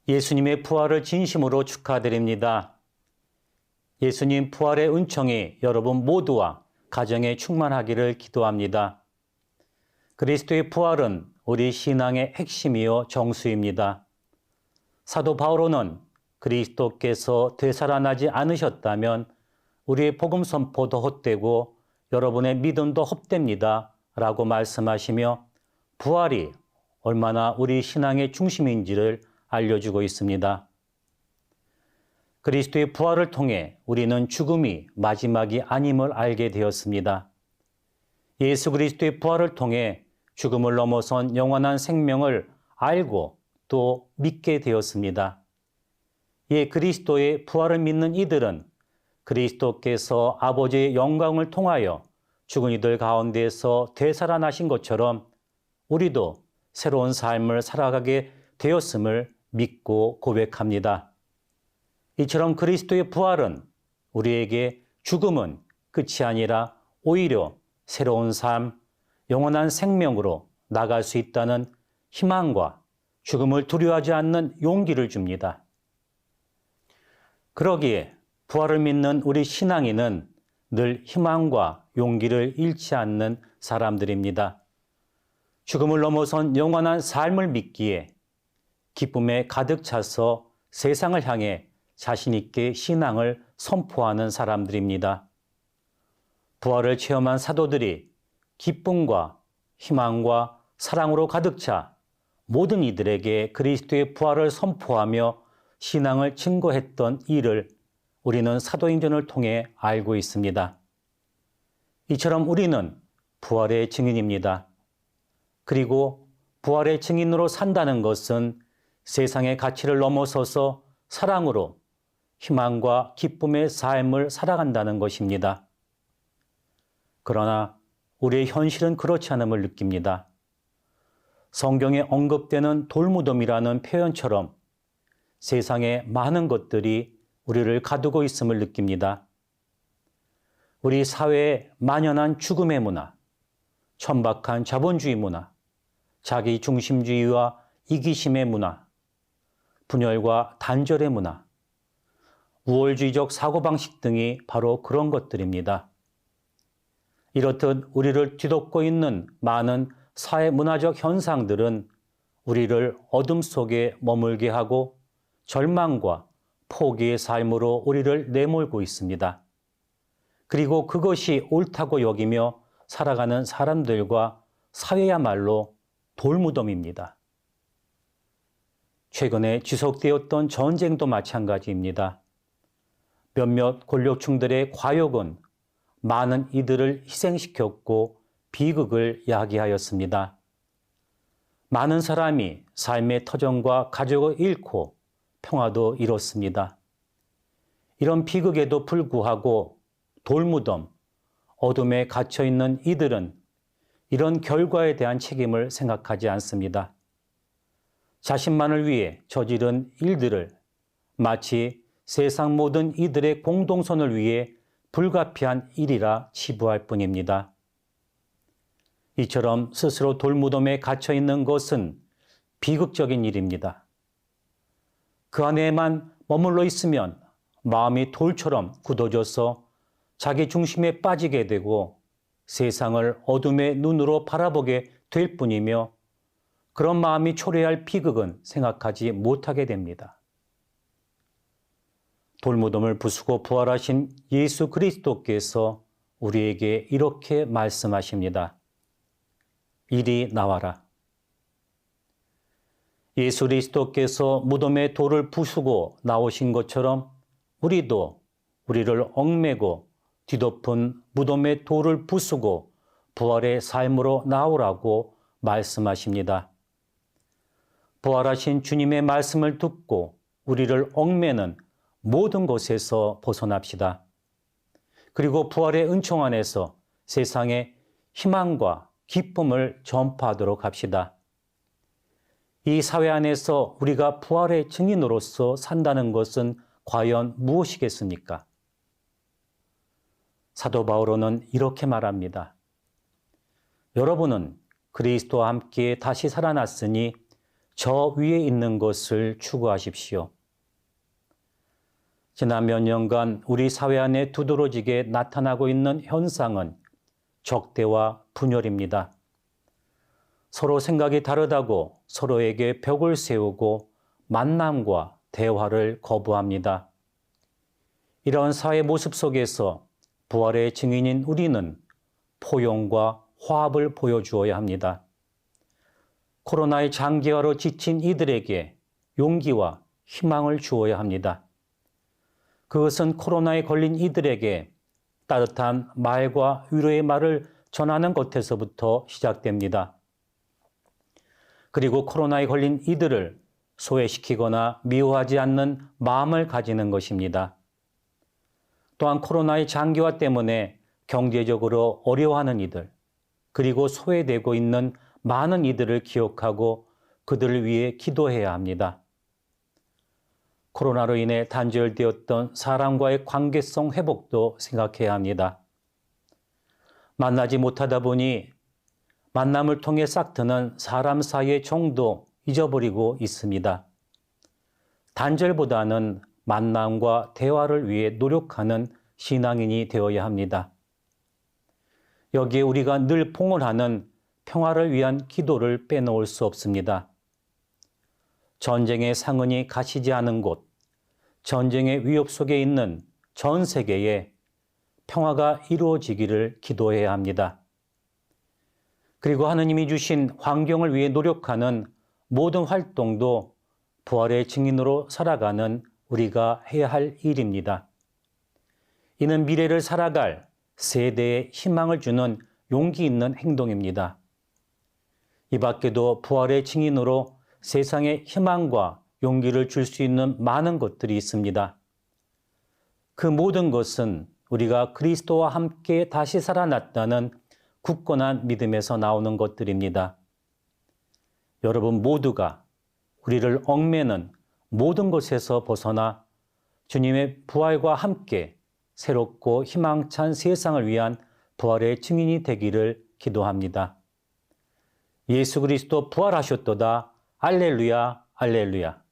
예수님의 부활을 진심으로 축하드립니다. 예수님 부활의 은총이 여러분 모두와 가정에 충만하기를 기도합니다. 그리스도의 부활은 우리 신앙의 핵심이요 정수입니다. 사도 바오로는 그리스도께서 되살아나지 않으셨다면 우리의 복음 선포도 헛되고 여러분의 믿음도 헛됩니다 라고 말씀하시며 부활이 얼마나 우리 신앙의 중심인지를 알려주고 있습니다. 그리스도의 부활을 통해 우리는 죽음이 마지막이 아님을 알게 되었습니다. 예수 그리스도의 부활을 통해 죽음을 넘어선 영원한 생명을 알고 또 믿게 되었습니다. 예, 그리스도의 부활을 믿는 이들은 그리스도께서 아버지의 영광을 통하여 죽은 이들 가운데서 되살아나신 것처럼 우리도 새로운 삶을 살아가게 되었음을 믿고 고백합니다. 이처럼 그리스도의 부활은 우리에게 죽음은 끝이 아니라 오히려 새로운 삶, 영원한 생명으로 나갈 수 있다는 희망과 죽음을 두려워하지 않는 용기를 줍니다. 그러기에 부활을 믿는 우리 신앙인은 늘 희망과 용기를 잃지 않는 사람들입니다. 죽음을 넘어선 영원한 삶을 믿기에 기쁨에 가득 차서 세상을 향해 자신 있게 신앙을 선포하는 사람들입니다. 부활을 체험한 사도들이 기쁨과 희망과 사랑으로 가득 차 모든 이들에게 그리스도의 부활을 선포하며 신앙을 증거했던 일을 우리는 사도행전을 통해 알고 있습니다. 이처럼 우리는 부활의 증인입니다. 그리고 부활의 증인으로 산다는 것은 세상의 가치를 넘어서서 사랑으로 희망과 기쁨의 삶을 살아간다는 것입니다. 그러나 우리의 현실은 그렇지 않음을 느낍니다. 성경에 언급되는 돌무덤이라는 표현처럼 세상에 많은 것들이 우리를 가두고 있음을 느낍니다. 우리 사회에 만연한 죽음의 문화, 천박한 자본주의 문화, 자기 중심주의와 이기심의 문화, 분열과 단절의 문화, 우월주의적 사고방식 등이 바로 그런 것들입니다. 이렇듯 우리를 뒤덮고 있는 많은 사회문화적 현상들은 우리를 어둠 속에 머물게 하고 절망과 포기의 삶으로 우리를 내몰고 있습니다. 그리고 그것이 옳다고 여기며 살아가는 사람들과 사회야말로 돌무덤입니다. 최근에 지속되었던 전쟁도 마찬가지입니다. 몇몇 권력층들의 과욕은 많은 이들을 희생시켰고 비극을 야기하였습니다. 많은 사람이 삶의 터전과 가족을 잃고 평화도 잃었습니다. 이런 비극에도 불구하고 돌무덤, 어둠에 갇혀있는 이들은 이런 결과에 대한 책임을 생각하지 않습니다. 자신만을 위해 저지른 일들을 마치 세상 모든 이들의 공동선을 위해 불가피한 일이라 치부할 뿐입니다. 이처럼 스스로 돌무덤에 갇혀 있는 것은 비극적인 일입니다. 그 안에만 머물러 있으면 마음이 돌처럼 굳어져서 자기 중심에 빠지게 되고 세상을 어둠의 눈으로 바라보게 될 뿐이며 그런 마음이 초래할 비극은 생각하지 못하게 됩니다. 돌무덤을 부수고 부활하신 예수 그리스도께서 우리에게 이렇게 말씀하십니다. 이리 나와라. 예수 그리스도께서 무덤의 돌을 부수고 나오신 것처럼 우리도 우리를 얽매고 뒤덮은 무덤의 돌을 부수고 부활의 삶으로 나오라고 말씀하십니다. 부활하신 주님의 말씀을 듣고 우리를 얽매는 모든 것에서 벗어납시다. 그리고 부활의 은총 안에서 세상에 희망과 기쁨을 전파하도록 합시다. 이 사회 안에서 우리가 부활의 증인으로서 산다는 것은 과연 무엇이겠습니까? 사도 바오로는 이렇게 말합니다. 여러분은 그리스도와 함께 다시 살아났으니 저 위에 있는 것을 추구하십시오. 지난 몇 년간 우리 사회 안에 두드러지게 나타나고 있는 현상은 적대와 분열입니다. 서로 생각이 다르다고 서로에게 벽을 세우고 만남과 대화를 거부합니다. 이런 사회 모습 속에서 부활의 증인인 우리는 포용과 화합을 보여주어야 합니다. 코로나의 장기화로 지친 이들에게 용기와 희망을 주어야 합니다. 그것은 코로나에 걸린 이들에게 따뜻한 말과 위로의 말을 전하는 것에서부터 시작됩니다. 그리고 코로나에 걸린 이들을 소외시키거나 미워하지 않는 마음을 가지는 것입니다. 또한 코로나의 장기화 때문에 경제적으로 어려워하는 이들, 그리고 소외되고 있는 많은 이들을 기억하고 그들을 위해 기도해야 합니다. 코로나로 인해 단절되었던 사람과의 관계성 회복도 생각해야 합니다. 만나지 못하다 보니 만남을 통해 싹트는 사람 사이의 정도 잊어버리고 있습니다. 단절보다는 만남과 대화를 위해 노력하는 신앙인이 되어야 합니다. 여기에 우리가 늘 봉헌하는 평화를 위한 기도를 빼놓을 수 없습니다. 전쟁의 상흔이 가시지 않은 곳, 전쟁의 위협 속에 있는 전 세계에 평화가 이루어지기를 기도해야 합니다. 그리고 하느님이 주신 환경을 위해 노력하는 모든 활동도 부활의 증인으로 살아가는 우리가 해야 할 일입니다. 이는 미래를 살아갈 세대에 희망을 주는 용기 있는 행동입니다. 이 밖에도 부활의 증인으로 세상에 희망과 용기를 줄 수 있는 많은 것들이 있습니다. 그 모든 것은 우리가 그리스도와 함께 다시 살아났다는 굳건한 믿음에서 나오는 것들입니다. 여러분 모두가 우리를 얽매는 모든 것에서 벗어나 주님의 부활과 함께 새롭고 희망찬 세상을 위한 부활의 증인이 되기를 기도합니다. 예수 그리스도 부활하셨도다. 할렐루야, 할렐루야.